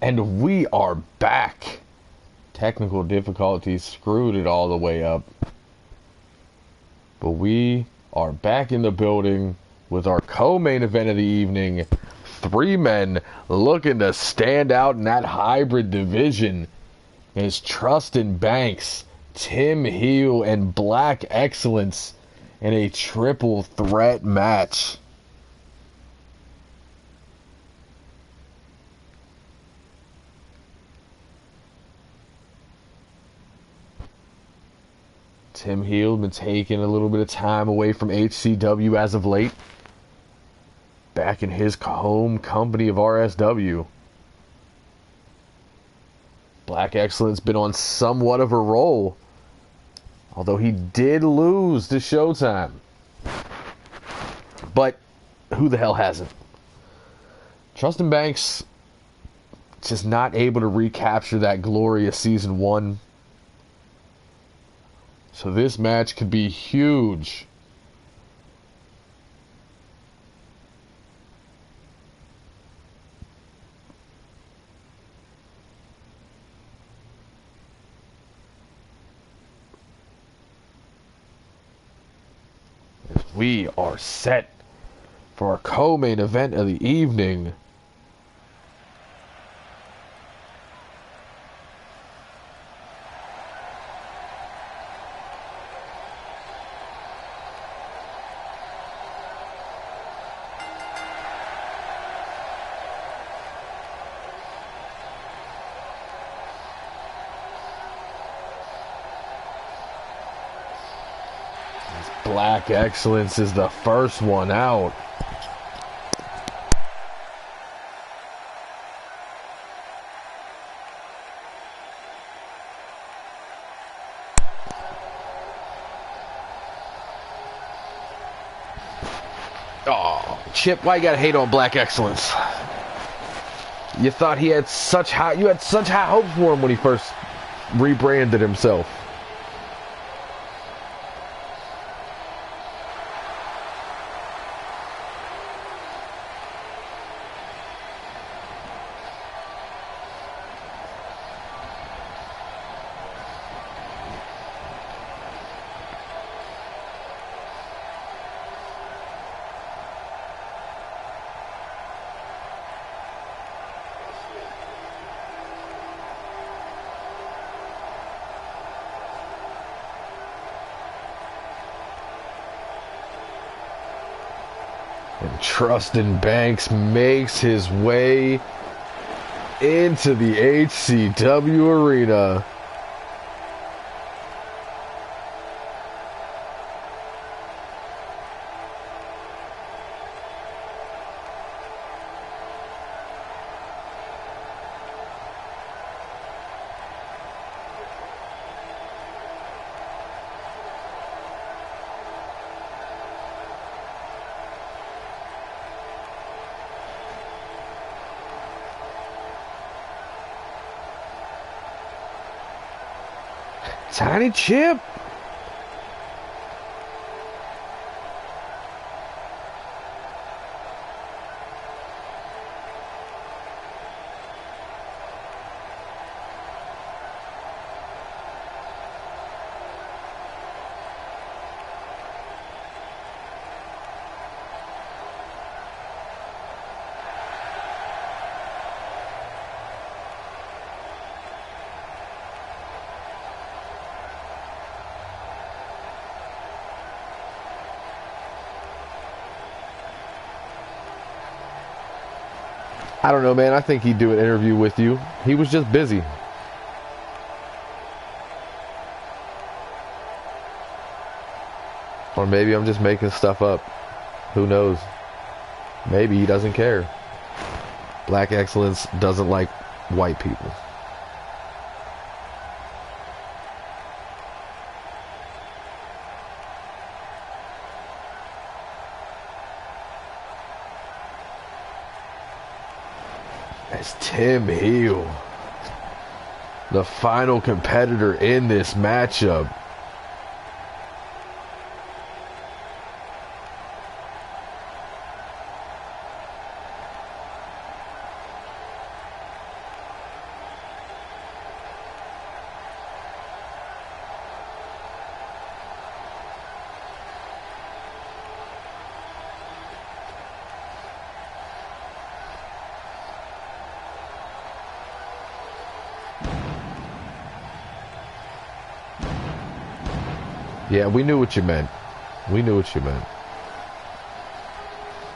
And we are back. Technical difficulties screwed it all the way up. But we are back in the building with our co-main event of the evening. 3 men looking to stand out in that hybrid division. It's Trustin Banks, Tim Heel, and Black Excellence in a triple threat match. Tim Heel been taking a little bit of time away from HCW as of late. Back in his home company of RSW. Black Excellence been on somewhat of a roll, although he did lose to Showtime. But who the hell hasn't? Trustin Banks just not able to recapture that glory of Season 1. So this match could be huge. We are set for our co-main event of the evening. Black Excellence is the first one out. Oh, Chip, why you gotta hate on Black Excellence? You thought you had such high hopes for him when he first rebranded himself. And Trustin Banks makes his way into the HCW arena. Tiny Chip. I don't know, man. I think he'd do an interview with you. He was just busy. Or maybe I'm just making stuff up. Who knows? Maybe he doesn't care. Black Excellence doesn't like white people. As Tim Heel, the final competitor in this matchup. Yeah, we knew what you meant. We knew what you meant.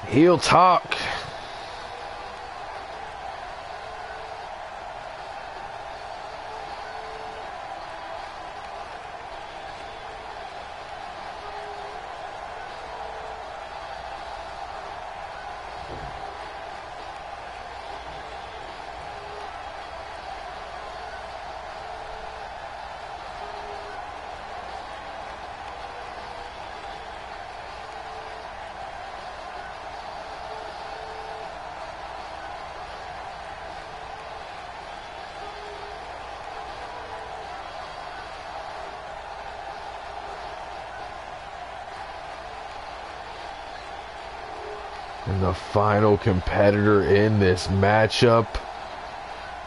Heel talk. And the final competitor in this matchup,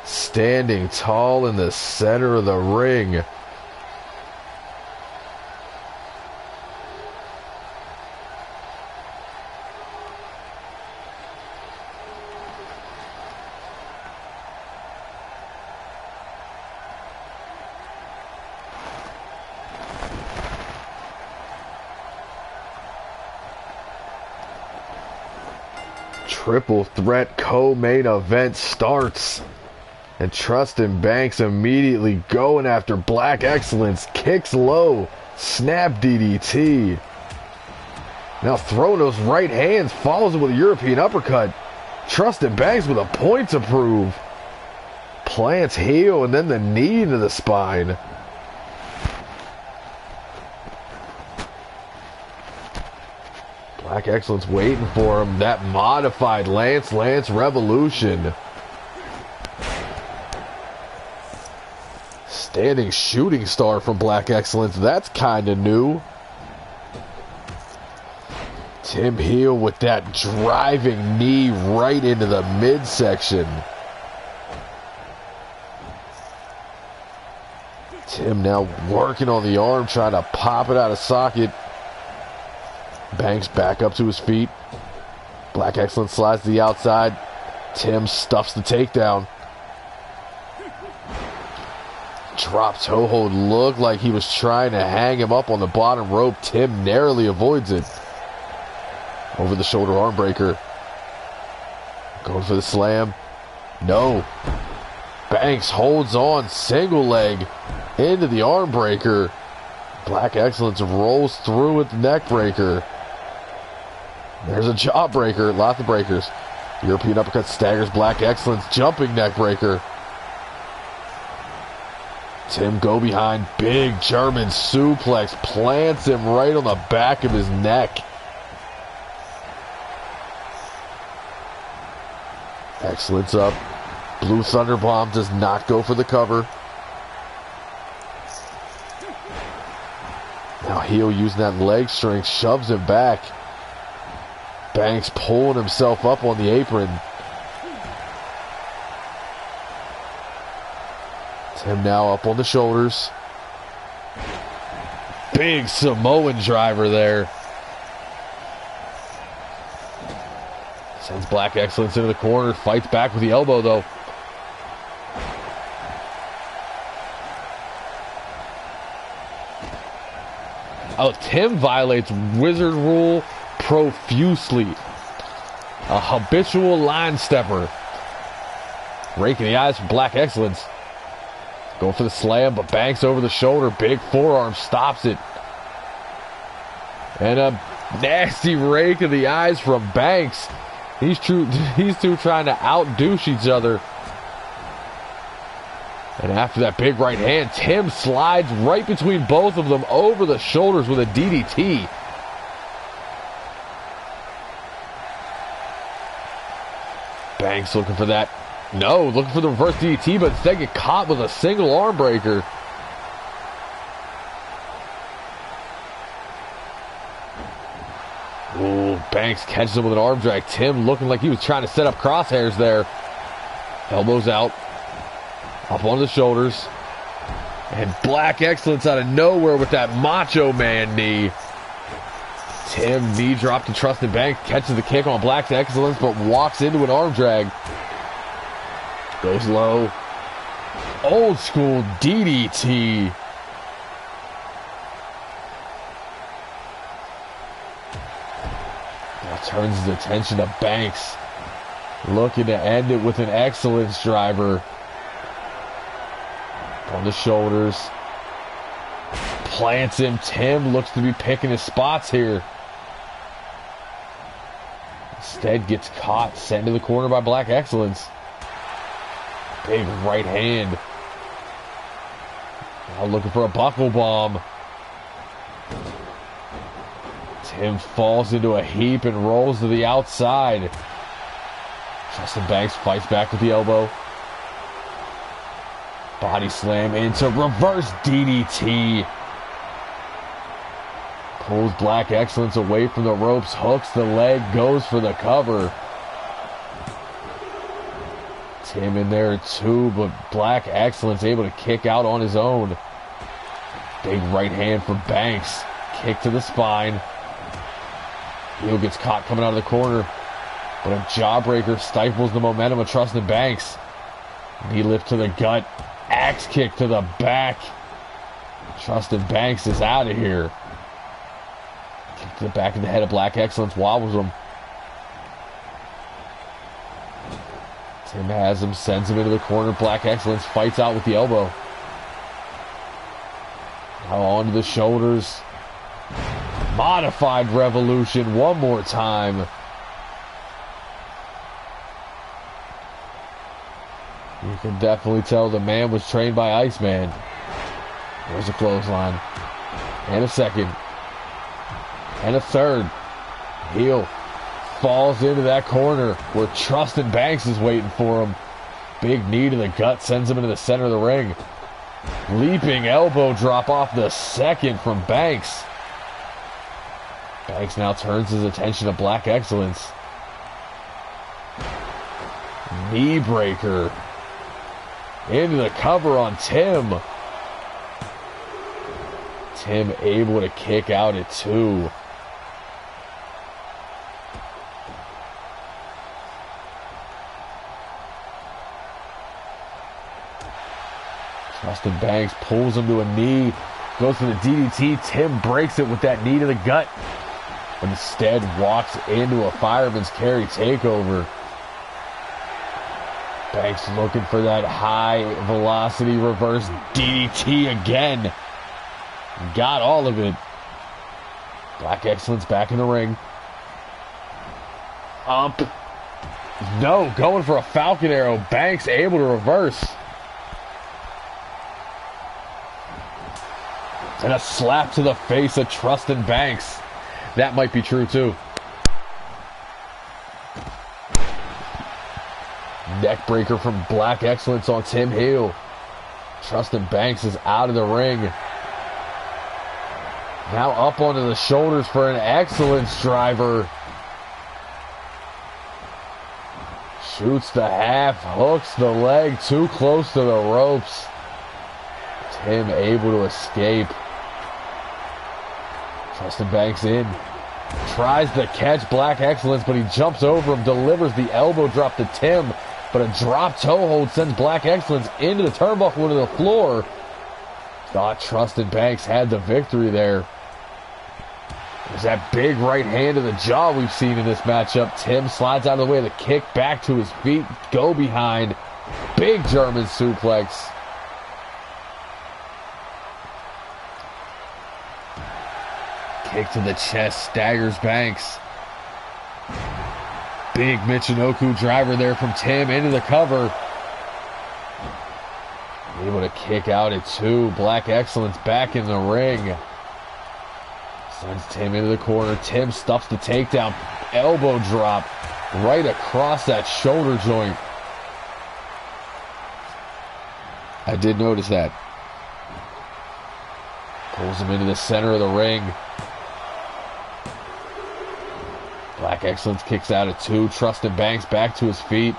standing tall in the center of the ring. Triple threat co-main event starts. And Trustin Banks immediately going after Black Excellence. Kicks low. Snap DDT. Now throwing those right hands. Follows it with a European uppercut. Trustin Banks with a point to prove. Plants heel and then the knee into the spine. Black Excellence waiting for him. That modified Lance Revolution. Standing shooting star from Black Excellence. That's kind of new. Tim heel with that driving knee right into the midsection. Tim now working on the arm, trying to pop it out of socket. Banks back up to his feet. Black Excellence slides to the outside. Tim stuffs the takedown. Drop toe hold. Looked like he was trying to hang him up on the bottom rope. Tim narrowly avoids it. Over the shoulder arm breaker. Going for the slam. No. Banks holds on. Single leg into the arm breaker. Black Excellence rolls through with the neck breaker. There's a jaw breaker. Lots of breakers. European uppercut staggers Black Excellence. Jumping neck breaker. Tim go behind. Big German suplex. Plants him right on the back of his neck. Excellence up. Blue Thunder Bomb does not go for the cover. Now heel using that leg strength. Shoves him back. Banks pulling himself up on the apron. Tim now up on the shoulders. Big Samoan driver there. Sends Black Excellence into the corner. Fights back with the elbow though. Oh, Tim violates Wizard Rule profusely. A habitual line stepper. Raking the eyes from Black Excellence. Going for the slam, but Banks over the shoulder. Big forearm stops it. And a nasty rake of the eyes from Banks. These two trying to outdouche each other. And after that big right hand, Tim slides right between both of them over the shoulders with a DDT. Banks looking for that. No, looking for the reverse DDT, but instead get caught with a single arm breaker. Ooh, Banks catches him with an arm drag. Tim looking like he was trying to set up crosshairs there. Elbows out. Up on the shoulders. And Black Excellence out of nowhere with that Macho Man knee. Tim knee drop to Trustin Banks. Catches the kick on Black Excellence, but walks into an arm drag. Goes low. Old school DDT. Now turns his attention to Banks. Looking to end it with an excellence driver. On the shoulders. Plants him. Tim looks to be picking his spots here. Instead gets caught, sent to the corner by Black Excellence. Big right hand. Now looking for a buckle bomb. Tim falls into a heap and rolls to the outside. Justin Banks fights back with the elbow. Body slam into reverse DDT. Pulls Black Excellence away from the ropes, hooks the leg, goes for the cover. Tim in there too, but Black Excellence able to kick out on his own. Big right hand for Banks. Kick to the spine. Heel gets caught coming out of the corner, but a jawbreaker stifles the momentum of Justin Banks. Knee lift to the gut. Axe kick to the back. Justin Banks is out of here. Kick to the back of the head of Black Excellence, wobbles him. Tim has him, sends him into the corner. Black Excellence fights out with the elbow. Now onto the shoulders. Modified Revolution one more time. You can definitely tell the man was trained by Iceman. There's a clothesline. And a second. And a third. Heel falls into that corner where Justin Banks is waiting for him. Big knee to the gut sends him into the center of the ring. Leaping elbow drop off the second from Banks. Banks now turns his attention to Black Excellence. Knee breaker. Into the cover on Tim. Tim able to kick out at 2. Justin Banks pulls him to a knee. Goes for the DDT. Tim breaks it with that knee to the gut. But instead walks into a fireman's carry takeover. Banks looking for that high velocity reverse DDT again. Got all of it. Black Excellence back in the ring. Up. No, going for a Falcon Arrow. Banks able to reverse. And a slap to the face of Justin Banks. That might be true too. Neckbreaker from Black Excellence on Tim Heel. Justin Banks is out of the ring. Now up onto the shoulders for an Excellence driver. Shoots the half, hooks the leg too close to the ropes. Tim able to escape. Justin Banks in. Tries to catch Black Excellence, but he jumps over him, delivers the elbow drop to Tim. But a drop toe hold sends Black Excellence into the turnbuckle into the floor. Thought Justin Banks had the victory there. There's that big right hand to the jaw we've seen in this matchup. Tim slides out of the way of the kick, back to his feet, go behind. Big German suplex. Kick to the chest, staggers Banks. Big Michinoku driver there from Tim into the cover. Able to kick out at 2. Black Excellence back in the ring. Sends Tim into the corner. Tim stuffs the takedown. Elbow drop right across that shoulder joint. I did notice that. Pulls him into the center of the ring. Black Excellence kicks out at 2. Justin Banks back to his feet.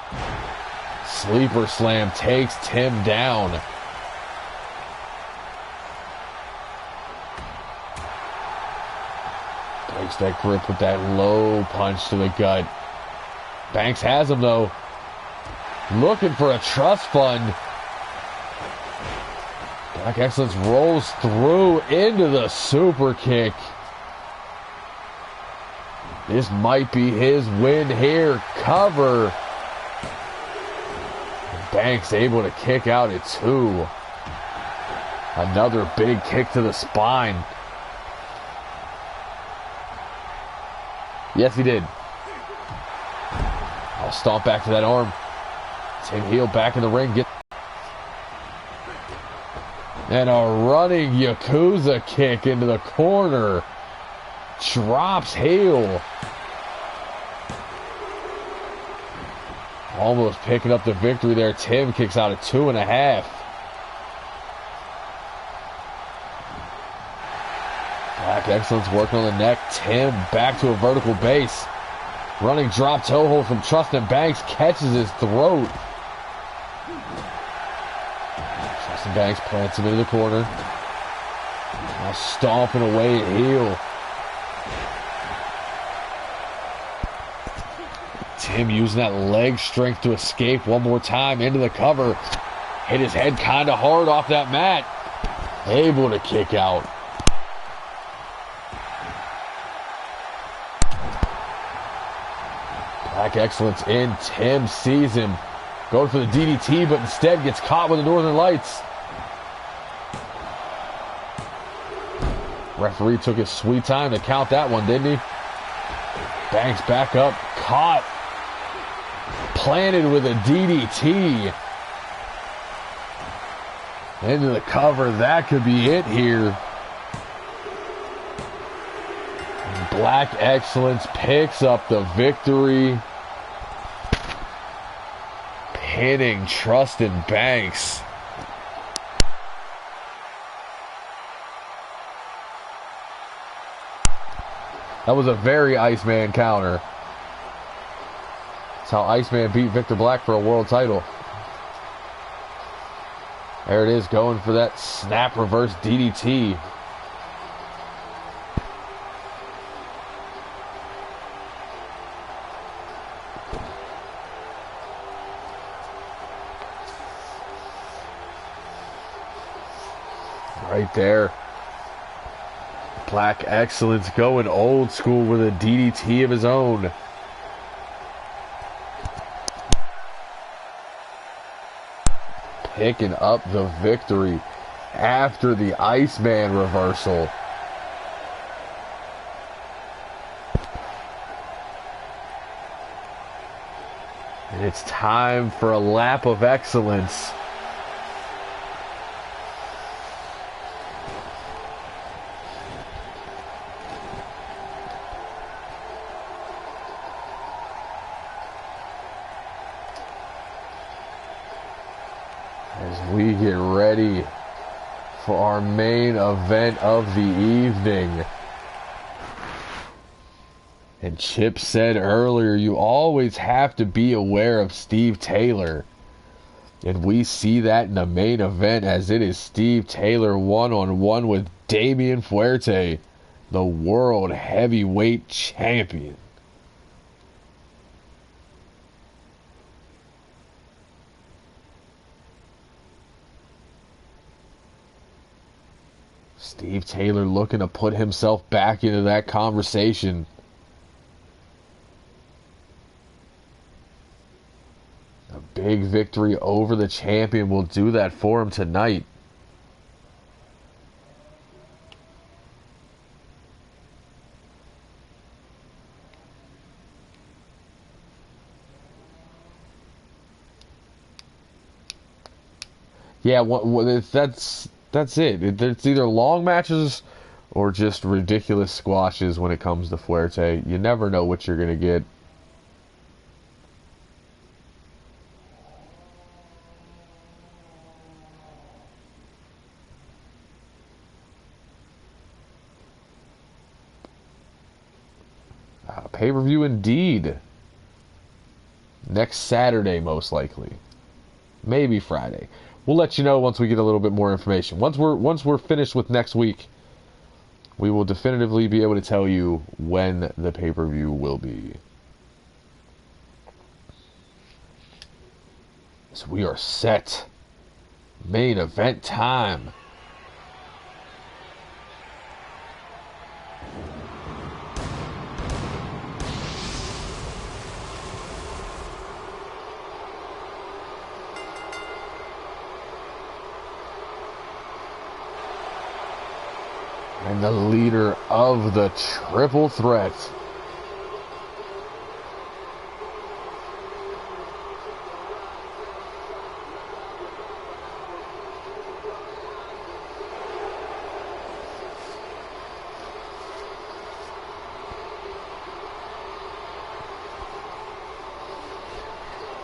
Sleeper slam takes Tim down. Breaks that grip with that low punch to the gut. Banks has him though. Looking for a trust fund. Black Excellence rolls through into the super kick. This might be his win here. Cover. Banks able to kick out at 2. Another big kick to the spine. Yes, he did. I'll stomp back to that arm. Tim Heel back in the ring. And a running Yakuza kick into the corner. Drops Heel. Almost picking up the victory there. Tim kicks out at 2.5. Black Excellence working on the neck. Tim back to a vertical base. Running drop toe hold from Trustin Banks. Catches his throat. Trustin Banks plants him into the corner. Now stomping away at Heel. Tim using that leg strength to escape one more time into the cover. Hit his head kind of hard off that mat. Able to kick out. Black Excellence in. Tim sees him. Going for the DDT, but instead gets caught with the Northern Lights. Referee took his sweet time to count that one, didn't he? Banks back up. Caught. Planted with a DDT. Into the cover. That could be it here. Black Excellence picks up the victory. Pinning Trustin Banks. That was a very Iceman counter. That's how Iceman beat Victor Black for a world title. There it is, going for that snap reverse DDT. Right there. Black Excellence going old school with a DDT of his own. Picking up the victory after the Iceman reversal. And it's time for a lap of excellence. As we get ready for our main event of the evening. And Chip said earlier, you always have to be aware of Steve Taylor. And we see that in the main event, as it is Steve Taylor one-on-one with Damian Fuerte, the World Heavyweight Champion. Steve Taylor looking to put himself back into that conversation. A big victory over the champion will do that for him tonight. Yeah, that's it. It's either long matches or just ridiculous squashes when it comes to Fuerte. You never know what you're going to get. Pay-per-view indeed. Next Saturday, most likely. Maybe Friday. We'll let you know once we get a little bit more information. Once we're finished with next week, we will definitively be able to tell you when the pay-per-view will be. So we are set. Main event time. And the leader of the triple threat.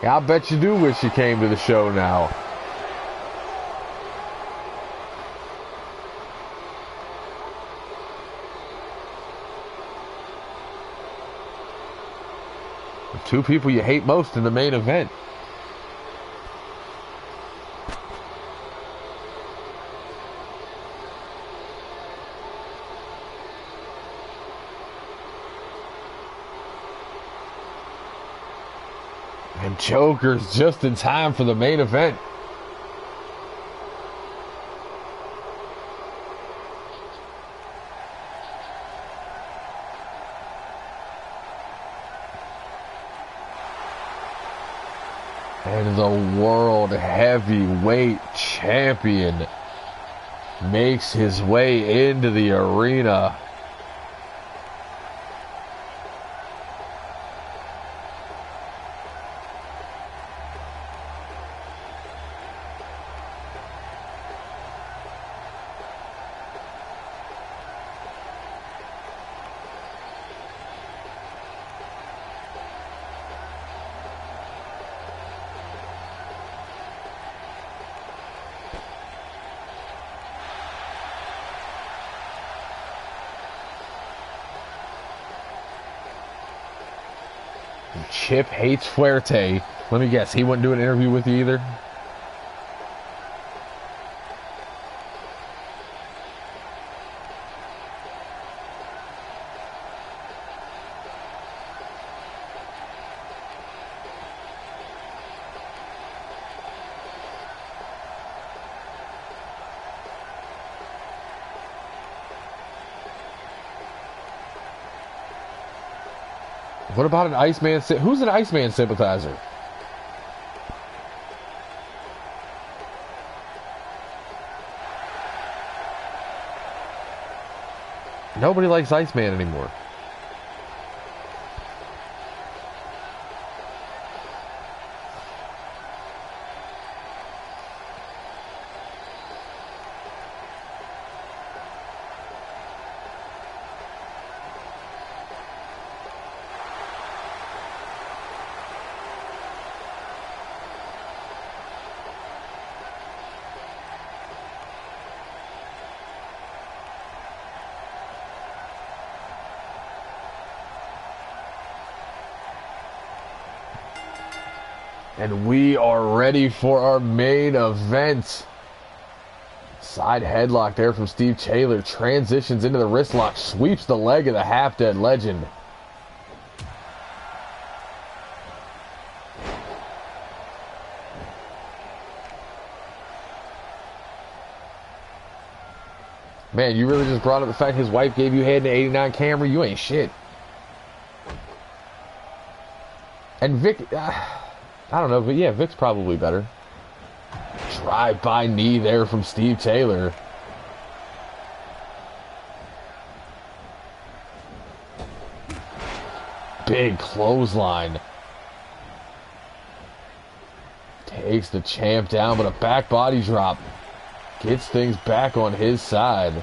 Yeah, I bet you do wish you came to the show now. Two people you hate most in the main event. And Joker's just in time for the main event. And the World Heavyweight Champion makes his way into the arena. Chip hates Fuerte. Let me guess, he wouldn't do an interview with you either? What about an Iceman? Who's an Iceman sympathizer? Nobody likes Iceman anymore. And we are ready for our main event. Side headlock there from Steve Taylor. Transitions into the wrist lock. Sweeps the leg of the half-dead legend. Man, you really just brought up the fact his wife gave you head in an '89 Camry? You ain't shit. And Vic... I don't know, but yeah, Vic's probably better. Drive-by knee there from Steve Taylor. Big clothesline. Takes the champ down, but a back body drop gets things back on his side.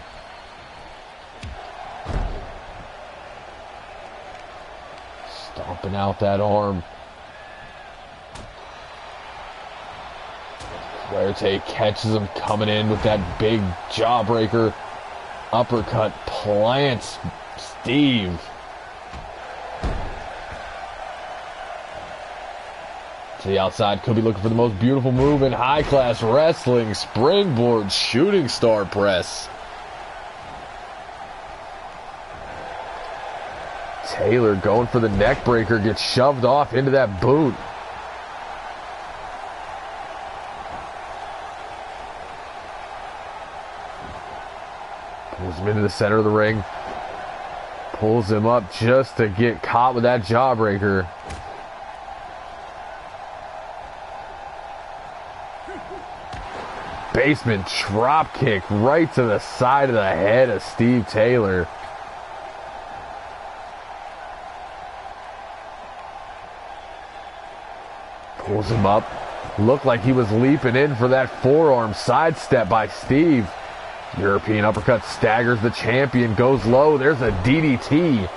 Stomping out that arm. Fuerte catches him coming in with that big jawbreaker. Uppercut plants Steve. To the outside, could be looking for the most beautiful move in high-class wrestling. Springboard shooting star press. Taylor going for the neck breaker, gets shoved off into that boot. Pulls him into the center of the ring. Pulls him up just to get caught with that jawbreaker. Basement drop kick right to the side of the head of Steve Taylor. Pulls him up. Looked like he was leaping in for that forearm sidestep by Steve. European uppercut staggers the champion, goes low. There's a DDT.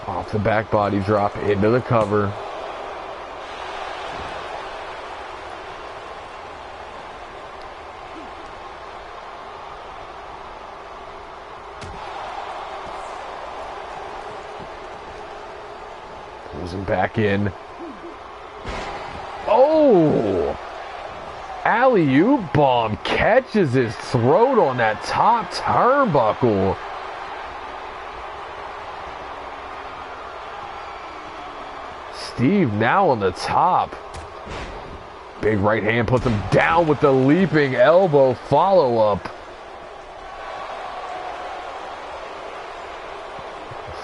Off the back body drop into the cover. Pulls him back in. Oh! Alley-oop bomb catches his throat on that top turnbuckle. Steve now on the top. Big right hand puts him down with the leaping elbow follow-up.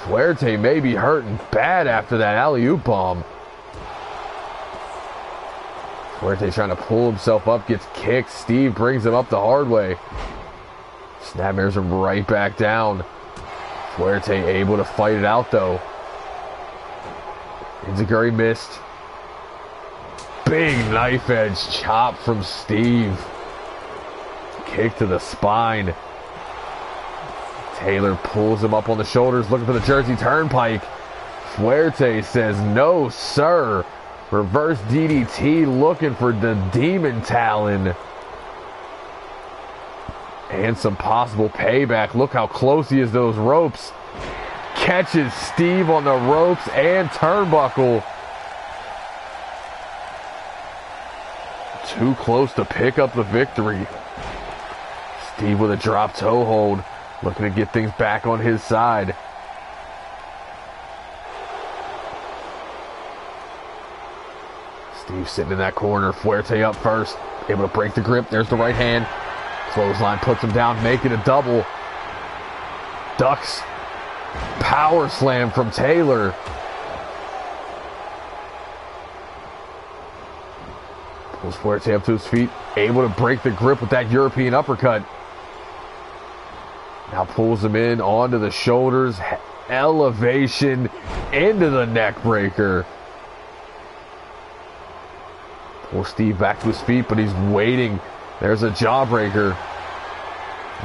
Fuerte may be hurting bad after that alley-oop bomb. Fuerte trying to pull himself up, gets kicked. Steve brings him up the hard way. Snapmares him right back down. Fuerte able to fight it out though. Enziguri missed. Big knife edge chop from Steve. Kick to the spine. Taylor pulls him up on the shoulders, looking for the Jersey Turnpike. Fuerte says, no, sir. Reverse DDT, looking for the Demon Talon. And some possible payback. Look how close he is to those ropes. Catches Steve on the ropes and turnbuckle. Too close to pick up the victory. Steve with a drop toe hold. Looking to get things back on his side. Steve sitting in that corner. Fuerte up first. Able to break the grip. There's the right hand. Clothesline puts him down, making a double. Ducks. Power slam from Taylor. Pulls Fuerte up to his feet. Able to break the grip with that European uppercut. Now pulls him in onto the shoulders. Elevation into the neck breaker. Pulls Steve back to his feet, but he's waiting. There's a jawbreaker.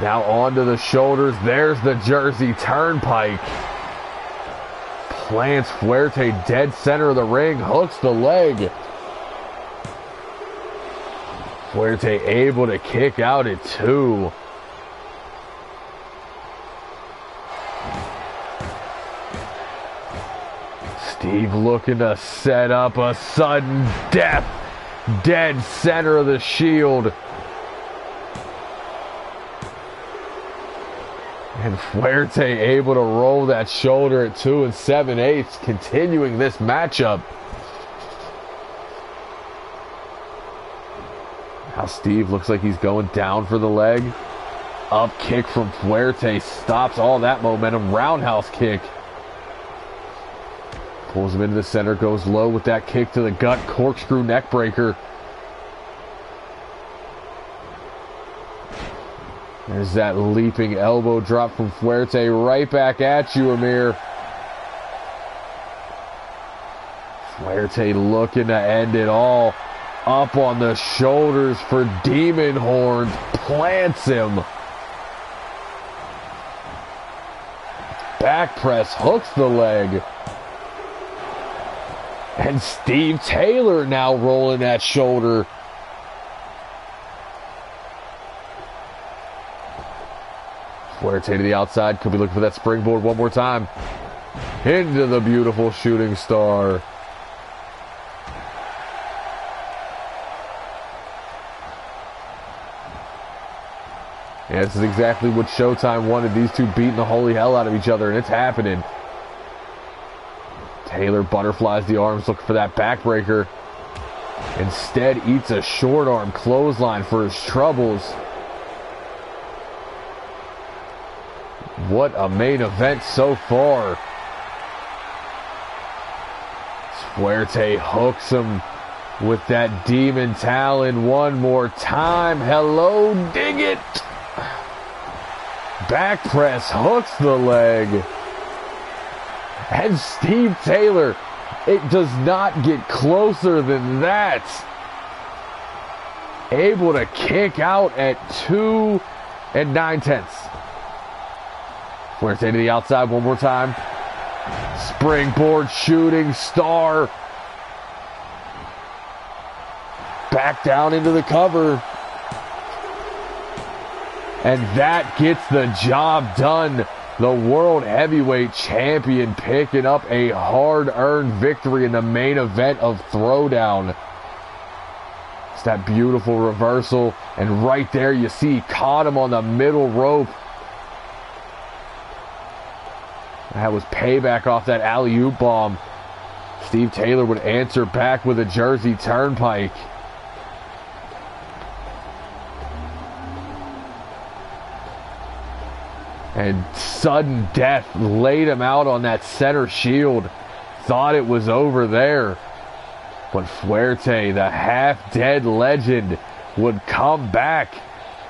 Now onto the shoulders. There's the Jersey Turnpike. Plants Fuerte dead center of the ring. Hooks the leg. Fuerte able to kick out at 2. Steve looking to set up a sudden death. Dead center of the Shield. And Fuerte able to roll that shoulder at 2 7/8, continuing this matchup. Now Steve looks like he's going down for the leg. Up kick from Fuerte stops all that momentum. Roundhouse kick. Pulls him into the center, goes low with that kick to the gut. Corkscrew neck breaker. There's that leaping elbow drop from Fuerte. Right back at you, Amir. Fuerte looking to end it all. Up on the shoulders for Demon Horns. Plants him. Back press, hooks the leg. And Steve Taylor now rolling that shoulder. Fuerte to the outside. Could be looking for that springboard one more time. Into the beautiful shooting star. And this is exactly what Showtime wanted. These two beating the holy hell out of each other, and it's happening. Taylor butterflies the arms, looking for that backbreaker. Instead, eats a short arm clothesline for his troubles. What a main event so far. Fuerte hooks him with that demon talon one more time. Hello, dig it. Back press hooks the leg. And Steve Taylor, it does not get closer than that. Able to kick out at 2 9/10. Fuerte to the outside one more time. Springboard shooting star. Back down into the cover. And that gets the job done. The World Heavyweight Champion picking up a hard-earned victory in the main event of Throwdown. It's that beautiful reversal. And right there you see he caught him on the middle rope. That was payback off that alley-oop bomb. Steve Taylor would answer back with a Jersey Turnpike. And sudden death laid him out on that center shield. Thought it was over there. But Fuerte, the half-dead legend, would come back.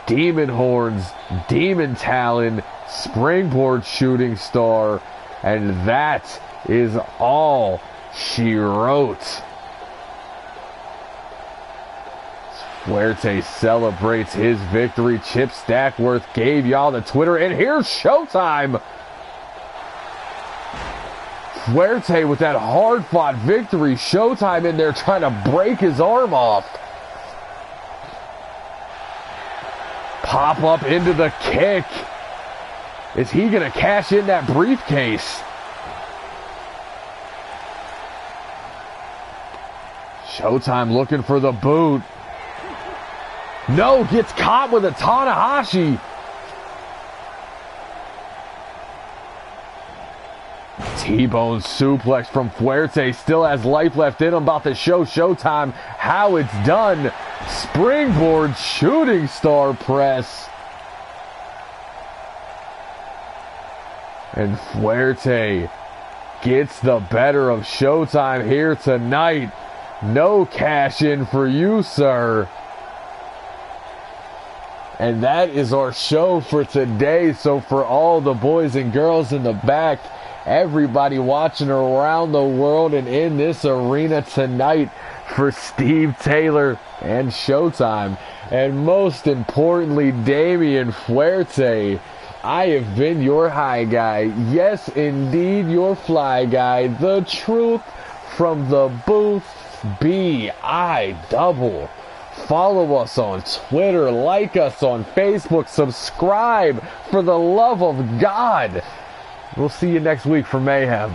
Demon horns, demon talon, springboard shooting star, and that is all she wrote. Fuerte celebrates his victory. Chip Stackworth gave y'all the Twitter, and here's Showtime. Fuerte with that hard-fought victory. Showtime in there trying to break his arm off. Pop up into the kick. Is he going to cash in that briefcase? Showtime looking for the boot. No, gets caught with a Tanahashi. T-bone suplex from Fuerte. Still has life left in him. About to show Showtime how it's done. Springboard shooting star press. And Fuerte gets the better of Showtime here tonight. No cash in for you, sir. And that is our show for today. So for all the boys and girls in the back, everybody watching around the world and in this arena tonight, for Steve Taylor and Showtime, and most importantly, Damian Fuerte, I have been your high guy. Yes, indeed, your fly guy. The truth from the booth, B-I-double. Follow us on Twitter, like us on Facebook, subscribe for the love of God. We'll see you next week for Mayhem.